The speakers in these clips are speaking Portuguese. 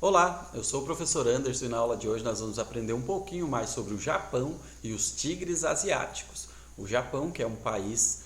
Olá, eu sou o professor Anderson e na aula de hoje nós vamos aprender um pouquinho mais sobre o Japão e os tigres asiáticos. O Japão, que é um país,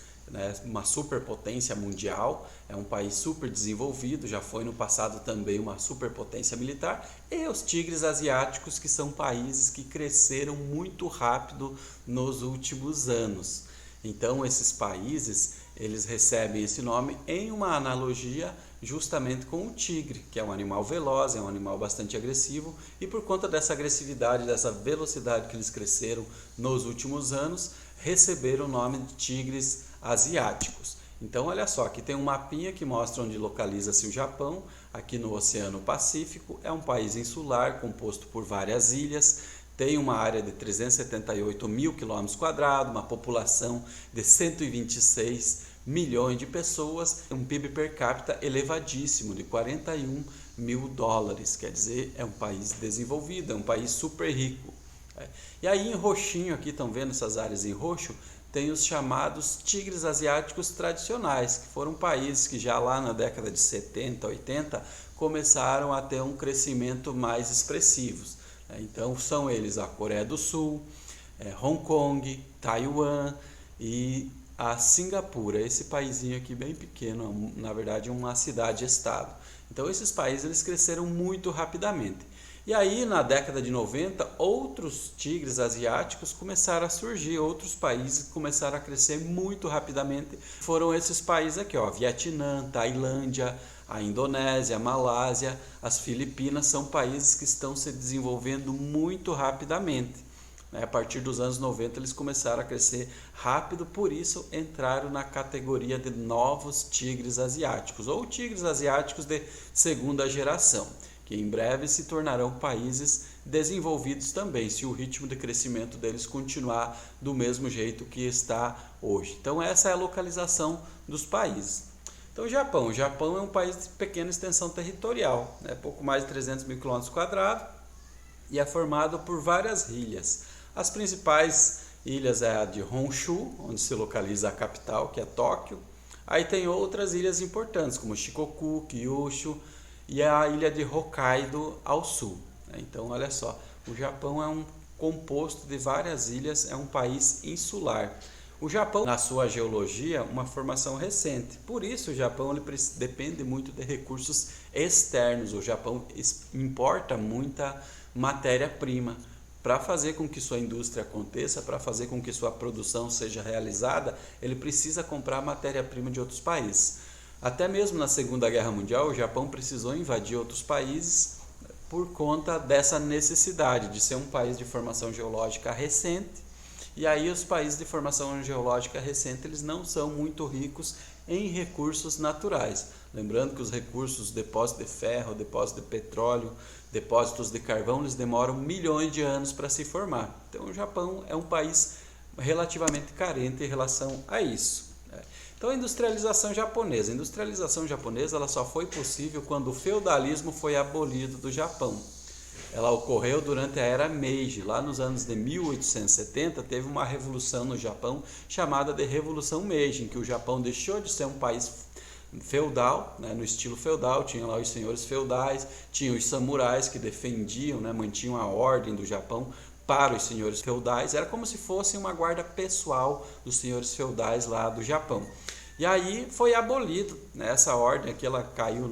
uma superpotência mundial, é um país super desenvolvido, já foi no passado também uma superpotência militar, e os tigres asiáticos, que são países que cresceram muito rápido nos últimos anos. Então, esses países, eles recebem esse nome em uma analogia justamente com o tigre, que é um animal veloz, é um animal bastante agressivo, e por conta dessa agressividade, dessa velocidade que eles cresceram nos últimos anos, receberam o nome de tigres asiáticos. Então, olha só, aqui tem um mapinha que mostra onde localiza-se o Japão, aqui no Oceano Pacífico. É um país insular, composto por várias ilhas, tem uma área de 378 mil quilômetros quadrados, uma população de 126 milhões de pessoas, um PIB per capita elevadíssimo de 41 mil dólares, quer dizer, é um país desenvolvido, é um país super rico. E aí em roxinho, aqui estão vendo essas áreas em roxo, tem os chamados tigres asiáticos tradicionais, que foram países que já lá na década de 70, 80, começaram a ter um crescimento mais expressivo. Então são eles a Coreia do Sul, Hong Kong, Taiwan e a Singapura, esse paísinho aqui bem pequeno, na verdade uma cidade-estado. Então esses países eles cresceram muito rapidamente. E aí na década de 90, outros tigres asiáticos começaram a surgir, outros países começaram a crescer muito rapidamente. Foram esses países aqui, ó, Vietnã, Tailândia, a Indonésia, a Malásia, as Filipinas, são países que estão se desenvolvendo muito rapidamente. A partir dos anos 90 eles começaram a crescer rápido, por isso entraram na categoria de novos tigres asiáticos, ou tigres asiáticos de segunda geração, que em breve se tornarão países desenvolvidos também, se o ritmo de crescimento deles continuar do mesmo jeito que está hoje. Então essa é a localização dos países. Então o Japão é um país de pequena extensão territorial, pouco mais de 300 mil quilômetros quadrados, e é formado por várias ilhas. As principais ilhas é a de Honshu, onde se localiza a capital, que é Tóquio. Aí tem outras ilhas importantes, como Shikoku, Kyushu e a ilha de Hokkaido ao sul. Então, olha só, o Japão é um composto de várias ilhas, é um país insular. O Japão, na sua geologia, uma formação recente. Por isso, o Japão ele depende muito de recursos externos. O Japão importa muita matéria-prima. Para fazer com que sua indústria aconteça, para fazer com que sua produção seja realizada, ele precisa comprar matéria-prima de outros países. Até mesmo na Segunda Guerra Mundial, o Japão precisou invadir outros países por conta dessa necessidade de ser um país de formação geológica recente. E aí os países de formação geológica recente eles não são muito ricos em recursos naturais. Lembrando que os recursos, depósitos de ferro, depósitos de petróleo, depósitos de carvão, eles demoram milhões de anos para se formar. Então o Japão é um país relativamente carente em relação a isso. Então a industrialização japonesa. A industrialização japonesa ela só foi possível quando o feudalismo foi abolido do Japão. Ela ocorreu durante a era Meiji. Lá nos anos de 1870 teve uma revolução no Japão chamada de Revolução Meiji, em que o Japão deixou de ser um país feudal, no estilo feudal, tinha lá os senhores feudais, tinha os samurais que defendiam, mantinham a ordem do Japão para os senhores feudais, era como se fosse uma guarda pessoal dos senhores feudais lá do Japão. E aí foi abolido, essa ordem aqui, ela caiu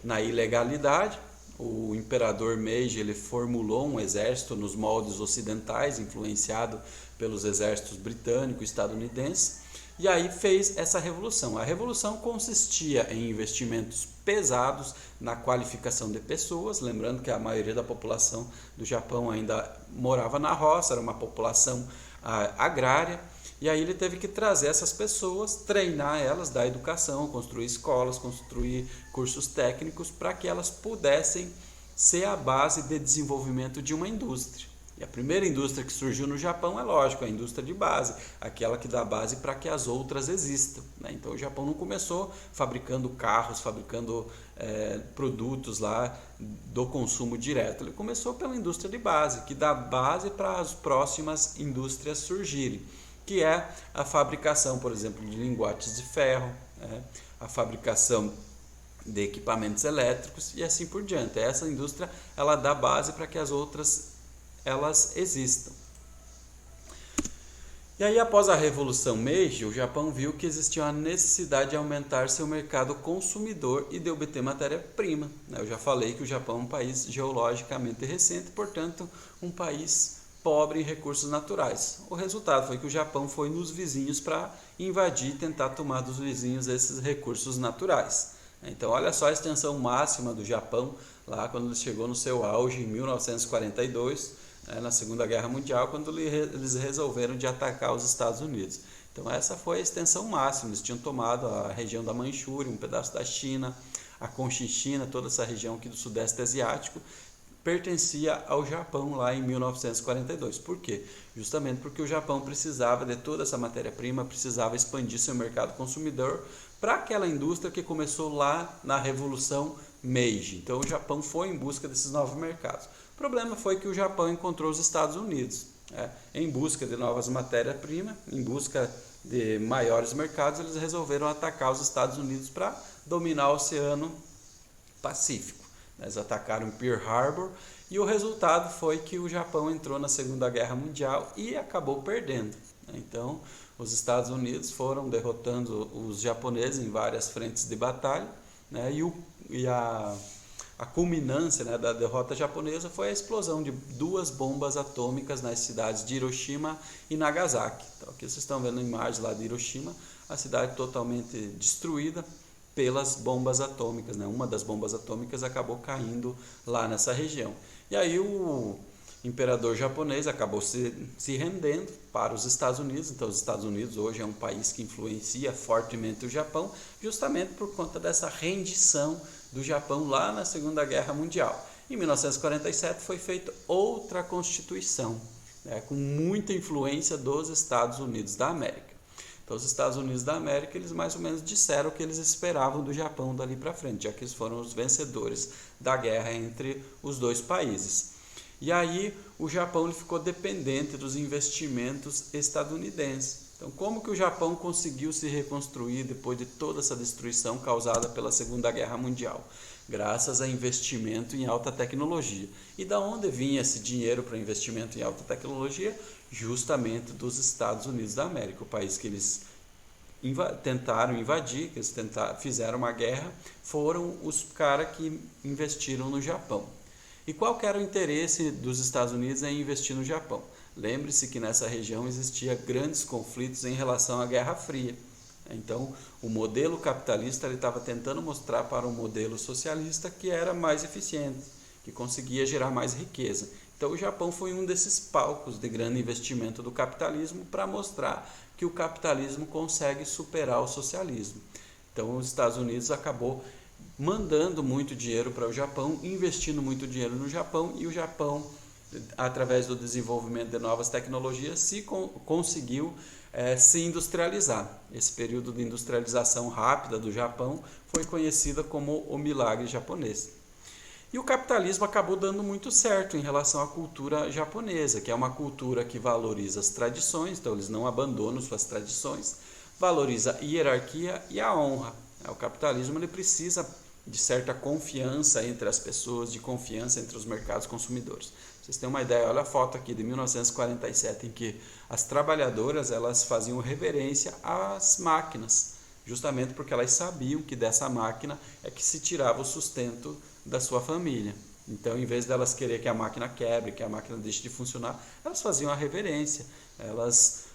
na ilegalidade. O imperador Meiji ele formulou um exército nos moldes ocidentais, influenciado pelos exércitos britânico e estadunidense, e aí fez essa revolução. A revolução consistia em investimentos pesados na qualificação de pessoas, lembrando que a maioria da população do Japão ainda morava na roça, era uma população agrária, e aí ele teve que trazer essas pessoas, treinar elas, dar educação, construir escolas, construir cursos técnicos para que elas pudessem ser a base de desenvolvimento de uma indústria. E a primeira indústria que surgiu no Japão é lógico, a indústria de base, aquela que dá base para que as outras existam. Então o Japão não começou fabricando carros, fabricando produtos lá do consumo direto. Ele começou pela indústria de base, que dá base para as próximas indústrias surgirem, que é a fabricação, por exemplo, de lingotes de ferro, a fabricação de equipamentos elétricos e assim por diante. Essa indústria ela dá base para que as outras elas existam. E aí, após a Revolução Meiji, o Japão viu que existia uma necessidade de aumentar seu mercado consumidor e de obter matéria-prima. Eu já falei que o Japão é um país geologicamente recente, portanto, um país pobre em recursos naturais. O resultado foi que o Japão foi nos vizinhos para invadir e tentar tomar dos vizinhos esses recursos naturais. Então, olha só a extensão máxima do Japão, lá quando ele chegou no seu auge em 1942, na Segunda Guerra Mundial, quando eles resolveram de atacar os Estados Unidos. Então essa foi a extensão máxima, eles tinham tomado a região da Manchúria, um pedaço da China, a Conchinchina, toda essa região aqui do Sudeste Asiático, pertencia ao Japão lá em 1942. Por quê? Justamente porque o Japão precisava de toda essa matéria-prima, precisava expandir seu mercado consumidor para aquela indústria que começou lá na Revolução Meiji. Então o Japão foi em busca desses novos mercados. O problema foi que o Japão encontrou os Estados Unidos, em busca de novas matérias-primas, em busca de maiores mercados, eles resolveram atacar os Estados Unidos para dominar o Oceano Pacífico. Eles atacaram Pearl Harbor e o resultado foi que o Japão entrou na Segunda Guerra Mundial e acabou perdendo. Então, os Estados Unidos foram derrotando os japoneses em várias frentes de batalha, e a culminância da derrota japonesa foi a explosão de 2 bombas atômicas nas cidades de Hiroshima e Nagasaki. Então, aqui vocês estão vendo a imagem lá de Hiroshima, a cidade totalmente destruída pelas bombas atômicas. Uma das bombas atômicas acabou caindo lá nessa região. E aí o imperador japonês acabou se rendendo para os Estados Unidos. Então, os Estados Unidos hoje é um país que influencia fortemente o Japão, justamente por conta dessa rendição do Japão lá na Segunda Guerra Mundial. Em 1947 foi feita outra Constituição, com muita influência dos Estados Unidos da América. Então, os Estados Unidos da América, eles mais ou menos disseram o que eles esperavam do Japão dali para frente, já que eles foram os vencedores da guerra entre os dois países. E aí o Japão ele ficou dependente dos investimentos estadunidenses. Então, como que o Japão conseguiu se reconstruir depois de toda essa destruição causada pela Segunda Guerra Mundial? Graças a investimento em alta tecnologia. E da onde vinha esse dinheiro para investimento em alta tecnologia? Justamente dos Estados Unidos da América, o país que eles tentaram invadir, que eles fizeram uma guerra, foram os caras que investiram no Japão. E qual que era o interesse dos Estados Unidos em investir no Japão? Lembre-se que nessa região existia grandes conflitos em relação à Guerra Fria. Então, o modelo capitalista estava tentando mostrar para o modelo socialista que era mais eficiente, que conseguia gerar mais riqueza. Então, o Japão foi um desses palcos de grande investimento do capitalismo para mostrar que o capitalismo consegue superar o socialismo. Então, os Estados Unidos acabou mandando muito dinheiro para o Japão, investindo muito dinheiro no Japão, e o Japão, através do desenvolvimento de novas tecnologias, conseguiu se industrializar. Esse período de industrialização rápida do Japão foi conhecido como o milagre japonês. E o capitalismo acabou dando muito certo em relação à cultura japonesa, que é uma cultura que valoriza as tradições, então eles não abandonam suas tradições, valoriza a hierarquia e a honra. O capitalismo ele precisa de certa confiança entre as pessoas, de confiança entre os mercados consumidores. Vocês têm uma ideia, olha a foto aqui de 1947, em que as trabalhadoras elas faziam reverência às máquinas, justamente porque elas sabiam que dessa máquina é que se tirava o sustento da sua família. Então, em vez delas querer que a máquina quebre, que a máquina deixe de funcionar, elas faziam a reverência, elas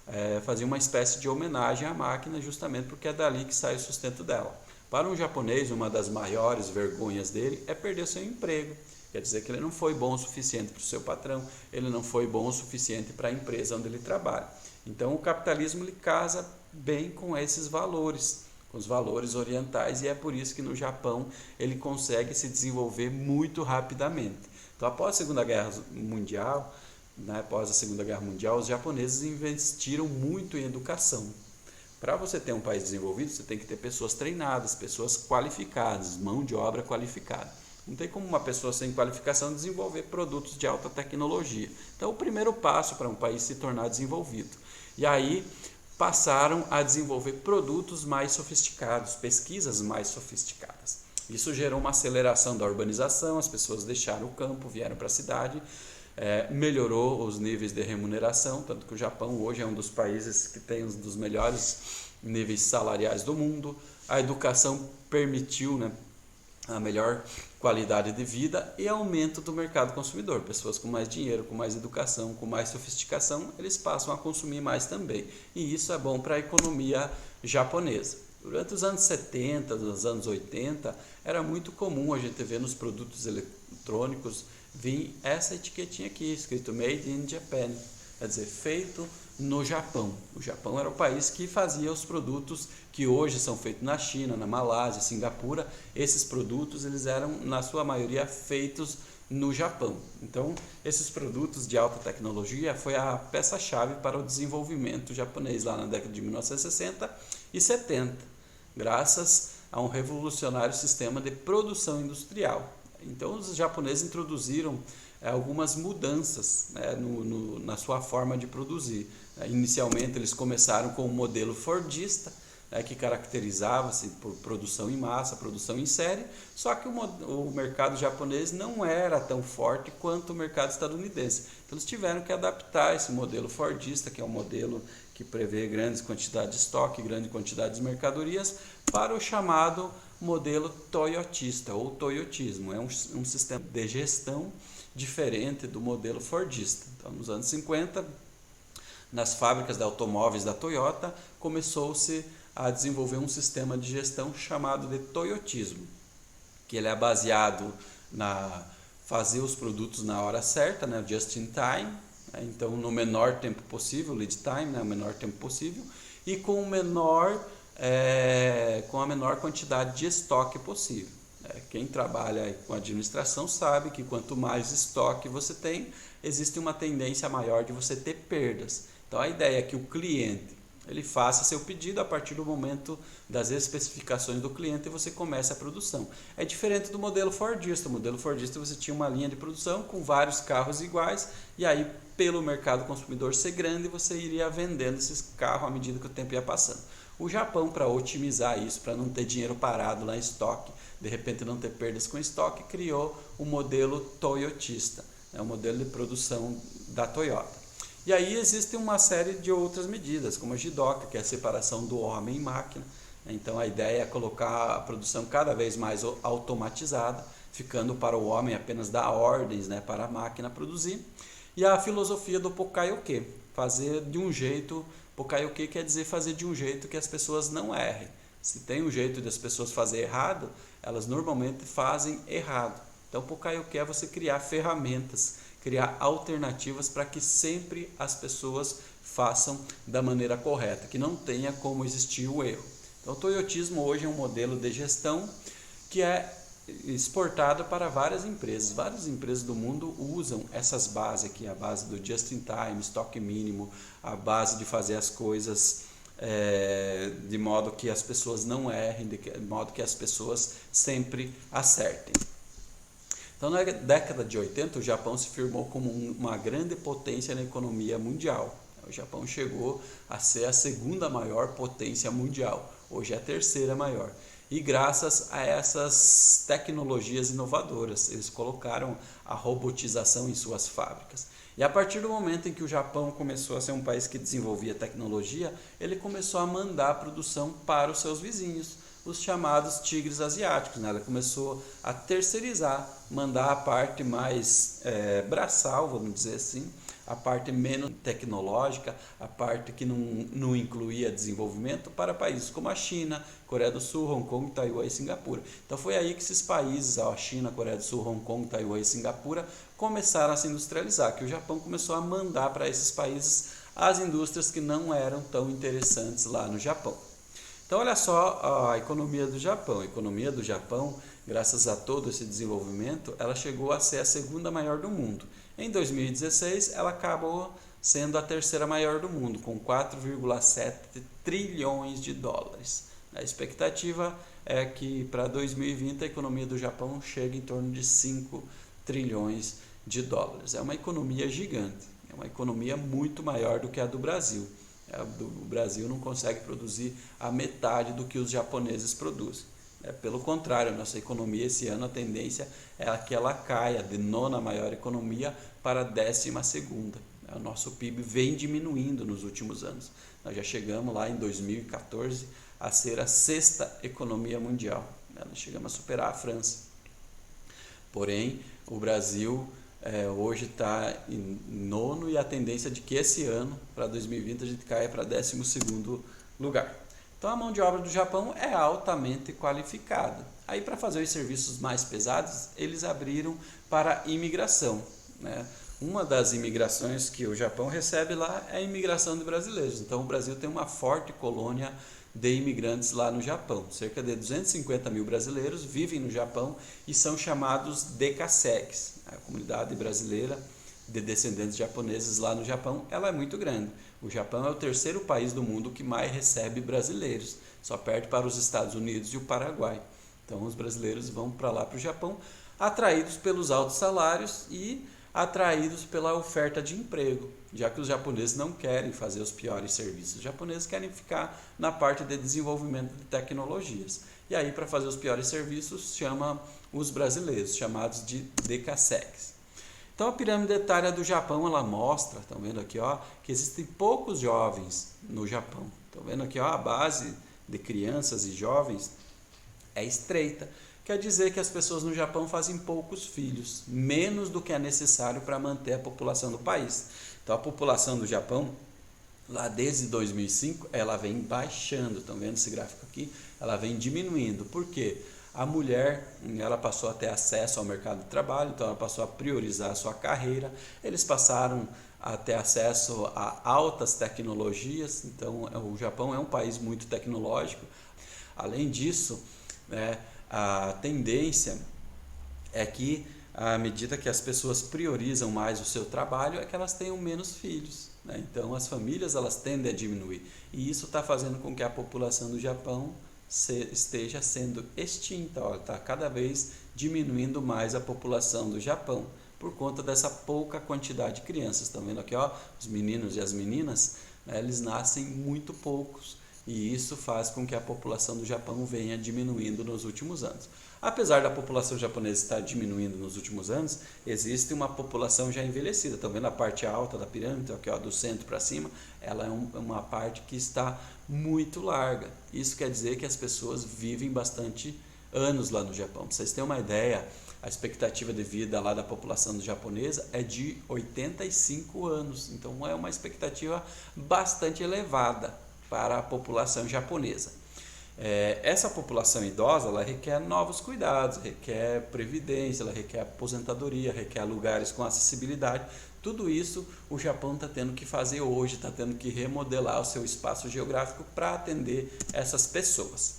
faziam uma espécie de homenagem à máquina, justamente porque é dali que sai o sustento dela. Para um japonês, uma das maiores vergonhas dele é perder seu emprego. Quer dizer que ele não foi bom o suficiente para o seu patrão, ele não foi bom o suficiente para a empresa onde ele trabalha. Então, o capitalismo ele casa bem com esses valores, com os valores orientais, e é por isso que no Japão ele consegue se desenvolver muito rapidamente. Então, após a Segunda Guerra Mundial, os japoneses investiram muito em educação. Para você ter um país desenvolvido, você tem que ter pessoas treinadas, pessoas qualificadas, mão de obra qualificada. Não tem como uma pessoa sem qualificação desenvolver produtos de alta tecnologia. Então, o primeiro passo para um país se tornar desenvolvido. E aí, passaram a desenvolver produtos mais sofisticados, pesquisas mais sofisticadas. Isso gerou uma aceleração da urbanização, as pessoas deixaram o campo, vieram para a cidade, melhorou os níveis de remuneração, tanto que o Japão hoje é um dos países que tem um dos melhores níveis salariais do mundo. A educação permitiu, né, a melhor qualidade de vida e aumento do mercado consumidor. Pessoas com mais dinheiro, com mais educação, com mais sofisticação, eles passam a consumir mais também. E isso é bom para a economia japonesa. Durante os anos 70, os anos 80, era muito comum a gente ver nos produtos eletrônicos vir essa etiquetinha aqui, escrito Made in Japan, quer dizer, feito no Japão. O Japão era o país que fazia os produtos que hoje são feitos na China, na Malásia, Singapura. Esses produtos eles eram, na sua maioria, feitos no Japão. Então, esses produtos de alta tecnologia foi a peça-chave para o desenvolvimento japonês lá na década de 1960 e 70, graças a um revolucionário sistema de produção industrial. Então, os japoneses introduziram algumas mudanças, né, na sua forma de produzir. Inicialmente, eles começaram com o modelo fordista, né, que caracterizava-se por produção em massa, produção em série, só que o mercado japonês não era tão forte quanto o mercado estadunidense. Então, eles tiveram que adaptar esse modelo fordista, que é um modelo que prevê grandes quantidades de estoque, grande quantidade de mercadorias, para o chamado modelo toyotista ou toyotismo. É um sistema de gestão diferente do modelo fordista. Então, nos anos 50, nas fábricas de automóveis da Toyota, começou-se a desenvolver um sistema de gestão chamado de toyotismo, que ele é baseado na fazer os produtos na hora certa, né, just in time, né, então no menor tempo possível, lead time, né, o menor tempo possível, e com a menor quantidade de estoque possível. Quem trabalha com administração sabe que quanto mais estoque você tem, existe uma tendência maior de você ter perdas. Então a ideia é que o cliente ele faça seu pedido a partir do momento das especificações do cliente e você começa a produção. É diferente do modelo fordista. O modelo fordista você tinha uma linha de produção com vários carros iguais e aí pelo mercado consumidor ser grande você iria vendendo esses carros à medida que o tempo ia passando. O Japão, para otimizar isso, para não ter dinheiro parado lá em estoque, de repente não ter perdas com estoque, criou o modelo toyotista, né, o modelo de produção da Toyota. E aí existe uma série de outras medidas, como a Jidoka, que é a separação do homem e máquina. Então a ideia é colocar a produção cada vez mais automatizada, ficando para o homem apenas dar ordens, né, para a máquina produzir. E a filosofia do Pokaioke, fazer de um jeito, Pokaioke quer dizer fazer de um jeito que as pessoas não errem. Se tem um jeito das pessoas fazer errado, elas normalmente fazem errado. Então Pokaioke é você criar ferramentas, criar alternativas para que sempre as pessoas façam da maneira correta, que não tenha como existir o erro. Então o toyotismo hoje é um modelo de gestão que é exportado para várias empresas. Várias empresas do mundo usam essas bases aqui, a base do just in time, estoque mínimo, a base de fazer as coisas de modo que as pessoas não errem, de modo que as pessoas sempre acertem. Então, na década de 80, o Japão se firmou como uma grande potência na economia mundial. O Japão chegou a ser a segunda maior potência mundial, hoje é a terceira maior. E graças a essas tecnologias inovadoras, eles colocaram a robotização em suas fábricas. E a partir do momento em que o Japão começou a ser um país que desenvolvia tecnologia, ele começou a mandar a produção para os seus vizinhos, os chamados tigres asiáticos, né? Ela começou a terceirizar, mandar a parte mais braçal, vamos dizer assim, a parte menos tecnológica, a parte que não incluía desenvolvimento para países como a China, Coreia do Sul, Hong Kong, Taiwan e Singapura. Então foi aí que esses países, a China, Coreia do Sul, Hong Kong, Taiwan e Singapura, começaram a se industrializar, que o Japão começou a mandar para esses países as indústrias que não eram tão interessantes lá no Japão. Então olha só a economia do Japão. A economia do Japão, graças a todo esse desenvolvimento, ela chegou a ser a segunda maior do mundo. Em 2016, ela acabou sendo a terceira maior do mundo, com 4,7 trilhões de dólares. A expectativa é que para 2020 a economia do Japão chegue em torno de 5 trilhões de dólares. É uma economia gigante, é uma economia muito maior do que a do Brasil. O Brasil não consegue produzir a metade do que os japoneses produzem. Pelo contrário, a nossa economia esse ano, a tendência é que ela caia de nona maior economia para a 12ª. O nosso PIB vem diminuindo nos últimos anos. Nós já chegamos lá em 2014 a ser a 6ª economia mundial. Nós chegamos a superar a França. Porém, o Brasil hoje está em nono e a tendência é de que esse ano, para 2020, a gente caia para 12º lugar. Então, a mão de obra do Japão é altamente qualificada. Aí, para fazer os serviços mais pesados, eles abriram para imigração, né? Uma das imigrações que o Japão recebe lá é a imigração de brasileiros. Então, o Brasil tem uma forte colônia de imigrantes lá no Japão. Cerca de 250 mil brasileiros vivem no Japão e são chamados Dekasegs. A comunidade brasileira de descendentes japoneses lá no Japão, ela é muito grande. O Japão é o 3º país do mundo que mais recebe brasileiros, só perde para os Estados Unidos e o Paraguai. Então os brasileiros vão para lá, para o Japão, atraídos pelos altos salários e atraídos pela oferta de emprego, já que os japoneses não querem fazer os piores serviços. Os japoneses querem ficar na parte de desenvolvimento de tecnologias. E aí, para fazer os piores serviços, chama os brasileiros, chamados de Dekasegs. Então, a pirâmide etária do Japão, ela mostra, estão vendo aqui, ó, que existem poucos jovens no Japão. Estão vendo aqui, ó, a base de crianças e jovens é estreita. Quer dizer que as pessoas no Japão fazem poucos filhos, menos do que é necessário para manter a população do país. Então, a população do Japão, lá desde 2005, ela vem baixando. Estão vendo esse gráfico aqui? Ela vem diminuindo. Por quê? A mulher, ela passou a ter acesso ao mercado de trabalho, então ela passou a priorizar a sua carreira. Eles passaram a ter acesso a altas tecnologias. Então, o Japão é um país muito tecnológico. Além disso, a tendência é que, à medida que as pessoas priorizam mais o seu trabalho, é que elas tenham menos filhos, né? Então, as famílias elas tendem a diminuir. E isso está fazendo com que a população do Japão esteja sendo extinta. Está cada vez diminuindo mais a população do Japão, por conta dessa pouca quantidade de crianças. Estão vendo aqui, ó, os meninos e as meninas, né, eles nascem muito poucos. E isso faz com que a população do Japão venha diminuindo nos últimos anos. Apesar da população japonesa estar diminuindo nos últimos anos, existe uma população já envelhecida. Estão vendo a parte alta da pirâmide, aqui, ó, do centro para cima? Ela é uma parte que está muito larga. Isso quer dizer que as pessoas vivem bastante anos lá no Japão. Para vocês terem uma ideia, a expectativa de vida lá da população japonesa é de 85 anos. Então é uma expectativa bastante elevada para a população japonesa. Essa população idosa, ela requer novos cuidados, requer previdência, ela requer aposentadoria, requer lugares com acessibilidade. Tudo isso o Japão está tendo que fazer hoje, está tendo que remodelar o seu espaço geográfico para atender essas pessoas.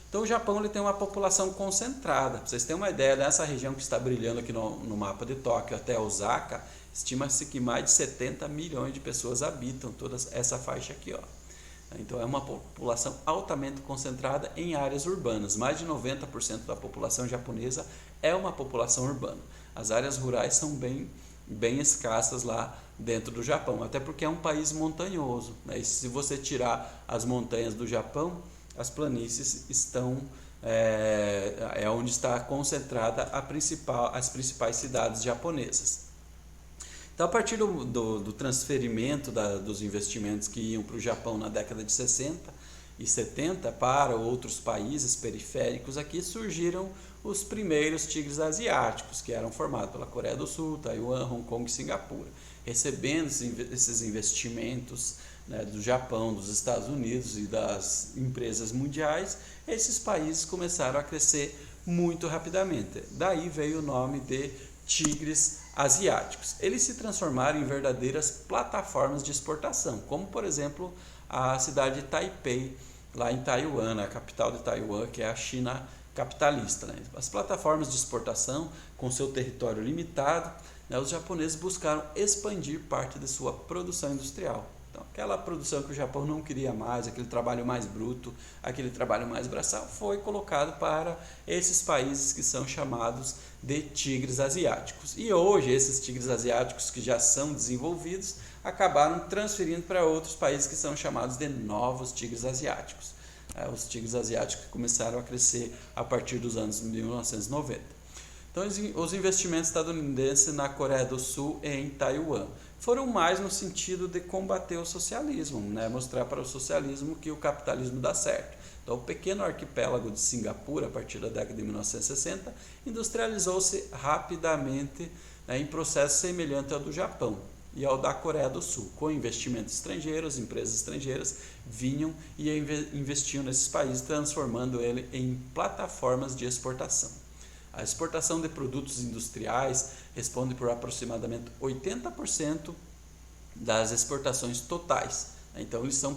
Então o Japão ele tem uma população concentrada. Para vocês terem uma ideia, nessa região que está brilhando aqui no mapa de Tóquio até Osaka, estima-se que mais de 70 milhões de pessoas habitam toda essa faixa aqui, ó. Então é uma população altamente concentrada em áreas urbanas. Mais de 90% da população japonesa é uma população urbana. As áreas rurais são bem escassas lá dentro do Japão, até porque é um país montanhoso, né? E se você tirar as montanhas do Japão, as planícies estão onde está concentrada as principais cidades japonesas. Então, a partir do transferimento dos investimentos que iam para o Japão na década de 60 e 70 para outros países periféricos, aqui surgiram os primeiros tigres asiáticos, que eram formados pela Coreia do Sul, Taiwan, Hong Kong e Singapura. Recebendo esses investimentos, né, do Japão, dos Estados Unidos e das empresas mundiais, esses países começaram a crescer muito rapidamente. Daí veio o nome de tigres asiáticos. Eles se transformaram em verdadeiras plataformas de exportação, como por exemplo a cidade de Taipei, lá em Taiwan, a capital de Taiwan, que é a China capitalista, né? As plataformas de exportação, com seu território limitado, né, os japoneses buscaram expandir parte de sua produção industrial. Então, aquela produção que o Japão não queria mais, aquele trabalho mais bruto, aquele trabalho mais braçal, foi colocado para esses países que são chamados de tigres asiáticos. E hoje, esses tigres asiáticos que já são desenvolvidos, acabaram transferindo para outros países que são chamados de novos tigres asiáticos. Os tigres asiáticos começaram a crescer a partir dos anos 1990. Então, os investimentos estadunidenses na Coreia do Sul e em Taiwan foram mais no sentido de combater o socialismo, né? Mostrar para o socialismo que o capitalismo dá certo. Então, o pequeno arquipélago de Singapura, a partir da década de 1960, industrializou-se rapidamente, né, em processo semelhante ao do Japão e ao da Coreia do Sul. Com investimentos estrangeiros, empresas estrangeiras vinham e investiam nesses países, transformando ele em plataformas de exportação. A exportação de produtos industriais responde por aproximadamente 80% das exportações totais. Então, eles são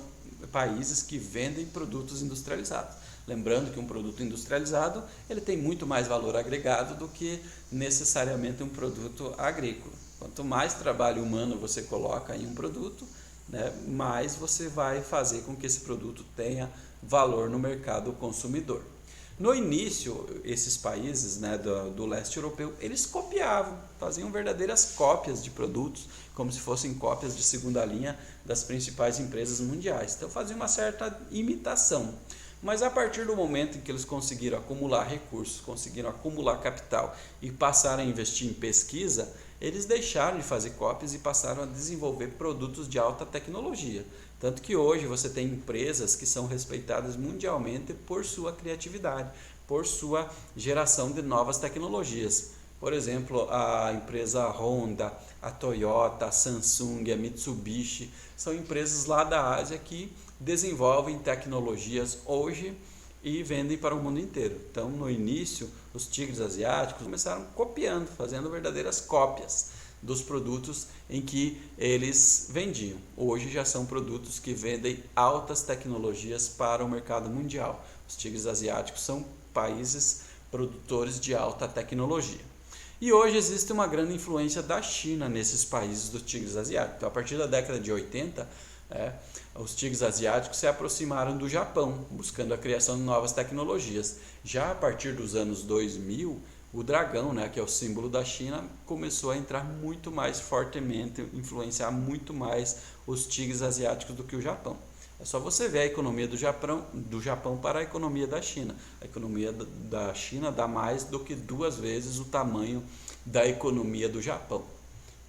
países que vendem produtos industrializados. Lembrando que um produto industrializado ele tem muito mais valor agregado do que necessariamente um produto agrícola. Quanto mais trabalho humano você coloca em um produto, né, mais você vai fazer com que esse produto tenha valor no mercado consumidor. No início, esses países, né, do leste europeu, eles copiavam, faziam verdadeiras cópias de produtos, como se fossem cópias de segunda linha das principais empresas mundiais. Então faziam uma certa imitação. Mas a partir do momento em que eles conseguiram acumular recursos, conseguiram acumular capital e passaram a investir em pesquisa, eles deixaram de fazer cópias e passaram a desenvolver produtos de alta tecnologia. Tanto que hoje você tem empresas que são respeitadas mundialmente por sua criatividade, por sua geração de novas tecnologias. Por exemplo, a empresa Honda, a Toyota, a Samsung, a Mitsubishi, são empresas lá da Ásia que desenvolvem tecnologias hoje e vendem para o mundo inteiro. Então, no início, os tigres asiáticos começaram copiando, fazendo verdadeiras cópias dos produtos em que eles vendiam. Hoje já são produtos que vendem altas tecnologias para o mercado mundial. Os tigres asiáticos são países produtores de alta tecnologia. E hoje existe uma grande influência da China nesses países dos tigres asiáticos. Então, a partir da década de 80, os tigres asiáticos se aproximaram do Japão, buscando a criação de novas tecnologias. Já a partir dos anos 2000, o dragão, né, que é o símbolo da China, começou a entrar muito mais fortemente, influenciar muito mais os tigres asiáticos do que o Japão. É só você ver a economia do Japão para a economia da China. A economia da China dá mais do que 2 vezes o tamanho da economia do Japão.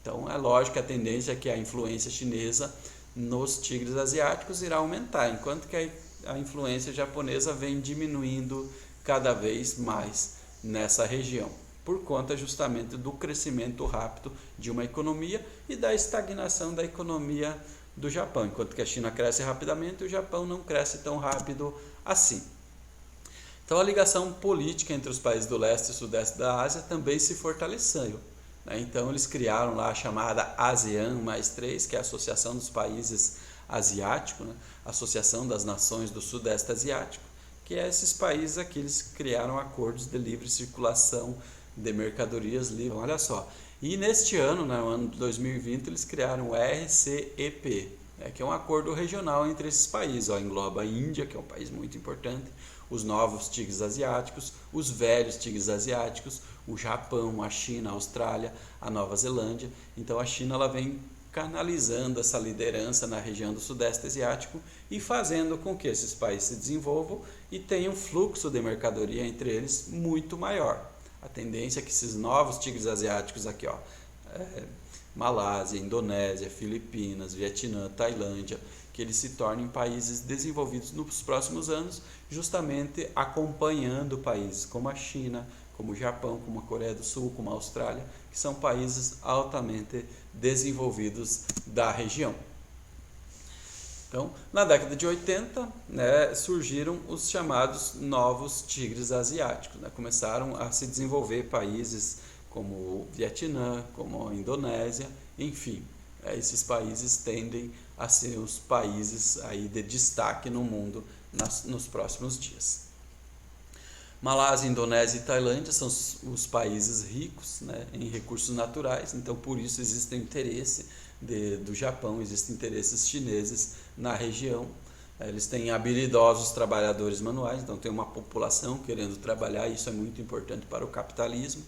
Então é lógico que a tendência é que a influência chinesa nos tigres asiáticos irá aumentar, enquanto que a influência japonesa vem diminuindo cada vez mais nessa região, por conta justamente do crescimento rápido de uma economia e da estagnação da economia do Japão. Enquanto que a China cresce rapidamente, o Japão não cresce tão rápido assim. Então a ligação política entre os países do leste e sudeste da Ásia também se fortaleceu. Então eles criaram lá a chamada ASEAN +3, que é a Associação dos Países Asiáticos, né? Associação das Nações do Sudeste Asiático, que é esses países aqui, eles criaram acordos de livre circulação de mercadorias livres. Olha só, e neste ano, no ano de 2020, eles criaram o RCEP, que é um acordo regional entre esses países. Engloba a Índia, que é um país muito importante, os novos tigres asiáticos, os velhos tigres asiáticos, o Japão, a China, a Austrália, a Nova Zelândia. Então a China ela vem canalizando essa liderança na região do Sudeste Asiático e fazendo com que esses países se desenvolvam e tenham um fluxo de mercadoria entre eles muito maior. A tendência é que esses novos tigres asiáticos aqui, Malásia, Indonésia, Filipinas, Vietnã, Tailândia, que eles se tornem países desenvolvidos nos próximos anos, justamente acompanhando países como a China, como o Japão, como a Coreia do Sul, como a Austrália, que são países altamente desenvolvidos da região. Então, na década de 80, surgiram os chamados novos tigres asiáticos. Começaram a se desenvolver países como o Vietnã, como a Indonésia, enfim. Esses países tendem a ser os países aí de destaque no mundo nos próximos dias. Malásia, Indonésia e Tailândia são os países ricos, em recursos naturais, então por isso existe interesse do Japão, existem interesses chineses na região. Eles têm habilidosos trabalhadores manuais, então tem uma população querendo trabalhar, isso é muito importante para o capitalismo.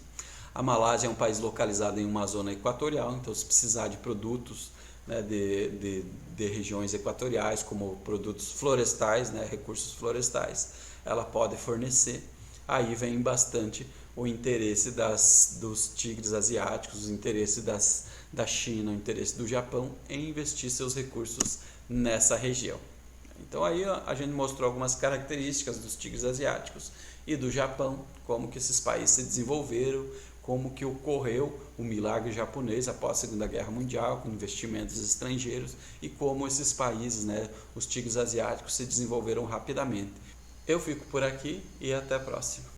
A Malásia é um país localizado em uma zona equatorial, então se precisar de produtos né, de regiões equatoriais, como produtos florestais, né, recursos florestais, ela pode fornecer. Aí vem bastante o interesse dos tigres asiáticos, o interesse da China, o interesse do Japão em investir seus recursos nessa região. Então aí a gente mostrou algumas características dos tigres asiáticos e do Japão, como que esses países se desenvolveram, como que ocorreu o milagre japonês após a Segunda Guerra Mundial, com investimentos estrangeiros, e como esses países, né, os tigres asiáticos, se desenvolveram rapidamente. Eu fico por aqui e até a próxima.